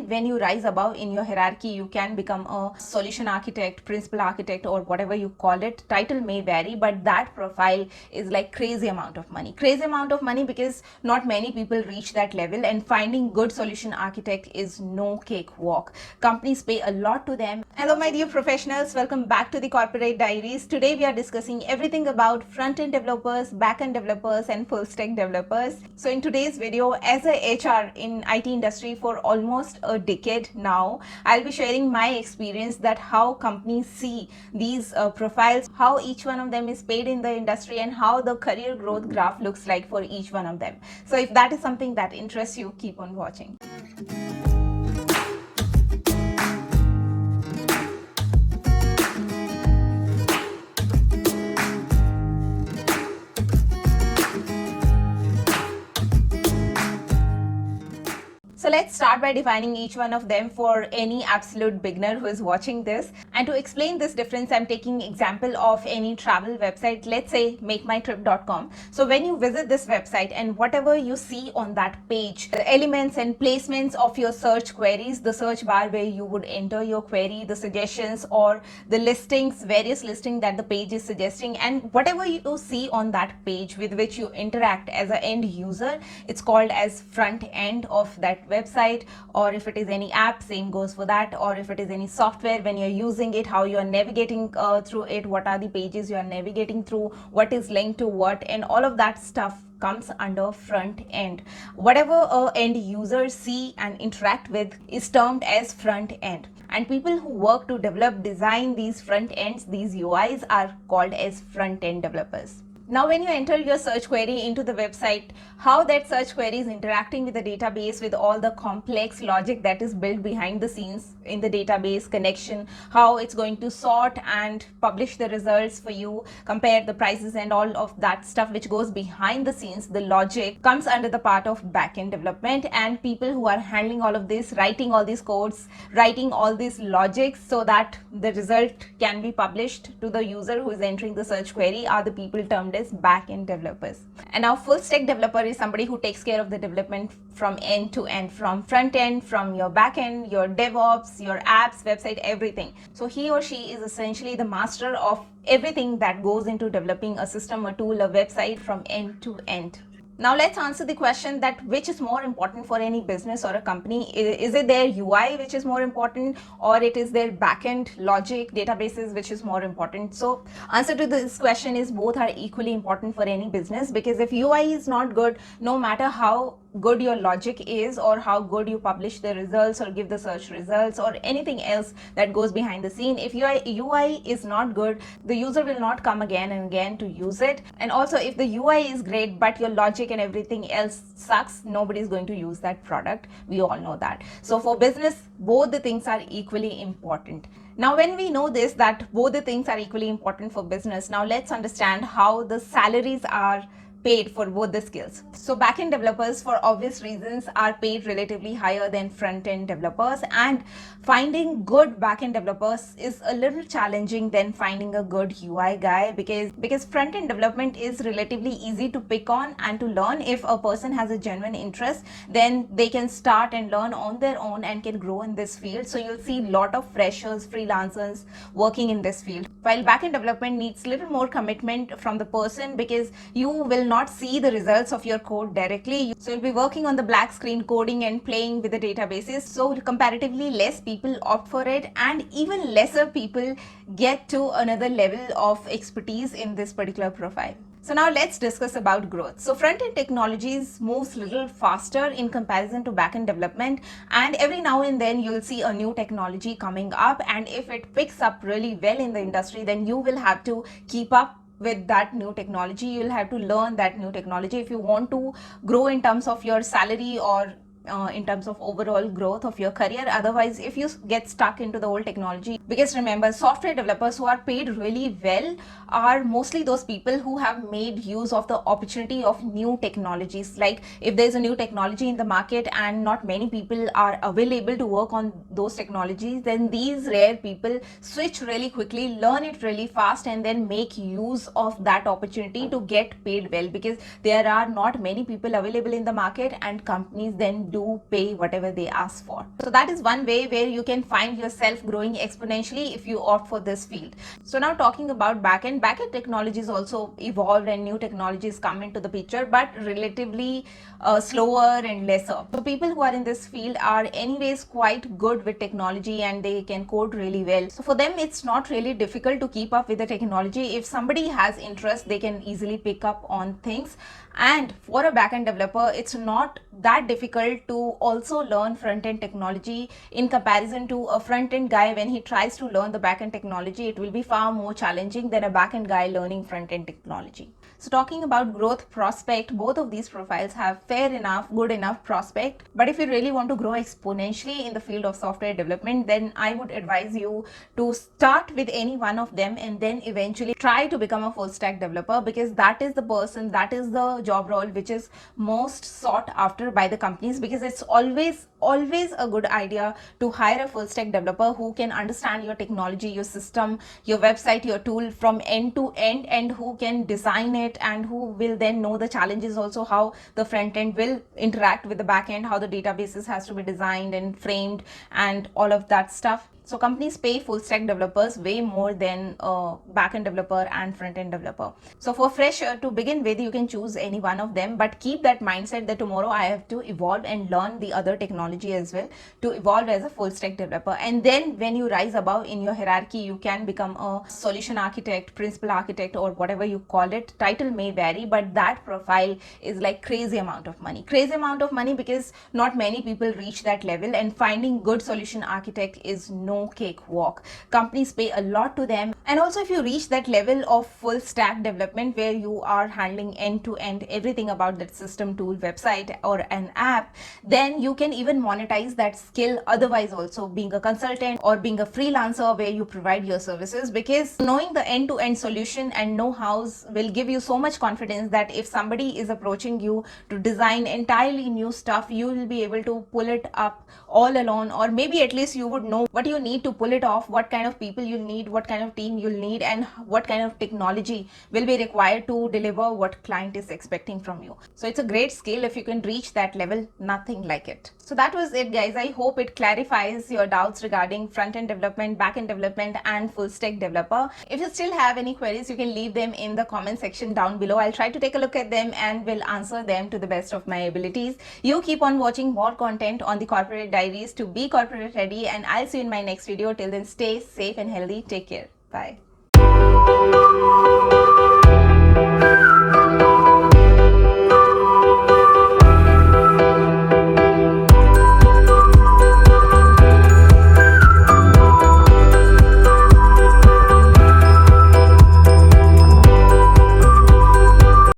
then when you rise above in your hierarchy, you can become a solution architect, principal architect, or whatever you call it. Title may vary, but that profile is like crazy amount of money. Crazy amount of money because not many people reach that level, and finding good solution architect is no cakewalk. Companies pay a lot to them. Hello my dear professionals, welcome back to the Corporate Diaries. Today we are discussing everything about front-end developers, back-end developers, and full-stack developers. So in today's video, as a HR in IT industry for almost a decade now, I'll be sharing my experience that how companies see these profiles, how each one of them is paid in the industry, and how the career growth graph looks like for each one of them. So if that is something that interests you, keep on watching. So let's start by defining each one of them for any absolute beginner who is watching this. And to explain this difference, I'm taking example of any travel website, let's say makemytrip.com. So when you visit this website and whatever you see on that page, the elements and placements of your search queries, the search bar where you would enter your query, the suggestions or the listings, various listings that the page is suggesting, and whatever you see on that page with which you interact as an end user, it's called as front end of that website. Or if it is any app, same goes for that. Or if it is any software, when you're using it, how you are navigating through it, what are the pages you are navigating through, what is linked to what, and all of that stuff comes under front end. Whatever end users see and interact with is termed as front end. And people who work to develop, design these front ends, these UIs, are called as front end developers. Now, when you enter your search query into the website, how that search query is interacting with the database, with all the complex logic that is built behind the scenes in the database connection, how it's going to sort and publish the results for you, compare the prices and all of that stuff which goes behind the scenes, the logic comes under the part of backend development. And people who are handling all of this, writing all these codes, writing all these logics so that the result can be published to the user who is entering the search query, are the people termed as back-end developers. And now full stack developer is somebody who takes care of the development from end to end, from front end, from your back end, your DevOps, your apps, website, everything. So he or she is essentially the master of everything that goes into developing a system, a tool, a website from end to end. Now let's answer the question that which is more important for any business or a company. Is it their UI which is more important, or it is their backend logic databases which is more important? So answer to this question is both are equally important for any business, because if UI is not good, no matter how good your logic is or how good you publish the results or give the search results or anything else that goes behind the scene, if your UI is not good, the user will not come again and again to use it. And also if the UI is great but your logic and everything else sucks, nobody is going to use that product. We all know that. So for business, both the things are equally important. Now, when we know this, that both the things are equally important for business, now let's understand how the salaries are paid for both the skills. So backend developers, for obvious reasons, are paid relatively higher than front-end developers, and finding good backend developers is a little challenging than finding a good UI guy, because front-end development is relatively easy to pick on and to learn. If a person has a genuine interest, then they can start and learn on their own and can grow in this field. So you'll see a lot of freshers, freelancers working in this field. While backend development needs a little more commitment from the person, because you will not see the results of your code directly. So you'll be working on the black screen coding and playing with the databases. So comparatively less people opt for it, and even lesser people get to another level of expertise in this particular profile. So now let's discuss about growth. So front-end technologies moves a little faster in comparison to back-end development, and every now and then you'll see a new technology coming up, and if it picks up really well in the industry, then you will have to keep up with that new technology. You'll have to learn that new technology if you want to grow in terms of your salary or in terms of overall growth of your career. Otherwise, if you get stuck into the old technology, because remember, software developers who are paid really well are mostly those people who have made use of the opportunity of new technologies. Like if there's a new technology in the market and not many people are available to work on those technologies, then these rare people switch really quickly, learn it really fast, and then make use of that opportunity to get paid well, because there are not many people available in the market, and companies then do pay whatever they ask for. So that is one way where you can find yourself growing exponentially if you opt for this field. So now talking about backend technologies also evolved and new technologies come into the picture, but relatively slower and lesser. So people who are in this field are anyways quite good with technology and they can code really well. So for them, it's not really difficult to keep up with the technology. If somebody has interest, they can easily pick up on things. And for a backend developer, it's not that difficult to also learn front-end technology in comparison to a front-end guy. When he tries to learn the backend technology, it will be far more challenging than a backend guy learning front-end technology. So talking about growth prospect, both of these profiles have fair enough, good enough prospect. But if you really want to grow exponentially in the field of software development, then I would advise you to start with any one of them and then eventually try to become a full stack developer, because that is the person, that is the job role which is most sought after by the companies, because it's always a good idea to hire a full stack developer who can understand your technology, your system, your website, your tool from end to end, and who can design it and who will then know the challenges also, how the front end will interact with the back end, how the databases has to be designed and framed and all of that stuff. So companies pay full stack developers way more than a backend developer and front end developer. So for fresher, to begin with, you can choose any one of them, but keep that mindset that tomorrow I have to evolve and learn the other technology as well to evolve as a full stack developer. And then when you rise above in your hierarchy, you can become a solution architect, principal architect, or whatever you call it. Title may vary, but that profile is like crazy amount of money. Crazy amount of money because not many people reach that level, and finding good solution architect is no cakewalk. Companies pay a lot to them. And also, if you reach that level of full stack development where you are handling end to end everything about that system, tool, website, or an app, then you can even monetize that skill otherwise also, being a consultant or being a freelancer where you provide your services, because knowing the end to end solution and know-hows will give you so much confidence that if somebody is approaching you to design entirely new stuff, you will be able to pull it up all alone, or maybe at least you would know what you need to pull it off, what kind of people you'll need, what kind of team you'll need, and what kind of technology will be required to deliver what client is expecting from you. So it's a great skill. If you can reach that level, nothing like it. So that was it, guys. I hope it clarifies your doubts regarding front-end development, back-end development, and full stack developer. If you still have any queries, you can leave them in the comment section down below. I'll try to take a look at them and will answer them to the best of my abilities. You keep on watching more content on the Corporate Diaries to be corporate ready, and I'll see you in my next video. Till then, stay safe and healthy. Take care. Bye.